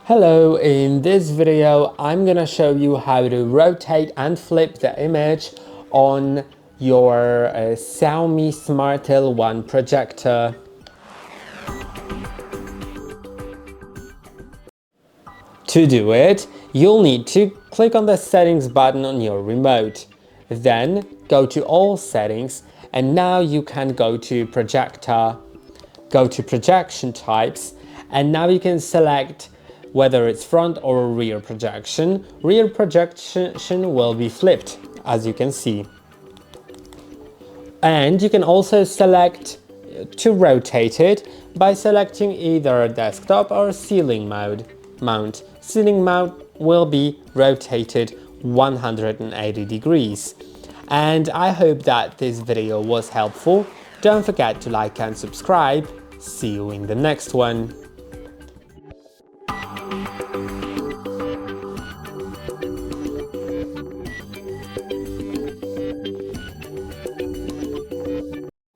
Hello, in this video I'm gonna show you how to rotate and flip the image on your XIAOMI Smart L1 projector. To do it, you'll need to click on the settings button on your remote. Then go to all settings, and now you can go to projector, go to projection types, and now you can select whether it's front or rear projection. Rear projection will be flipped, as you can see. And you can also select to rotate it by selecting either desktop or ceiling mount. Ceiling mount will be rotated 180 degrees. And I hope that this video was helpful. Don't forget to like and subscribe. See you in the next one.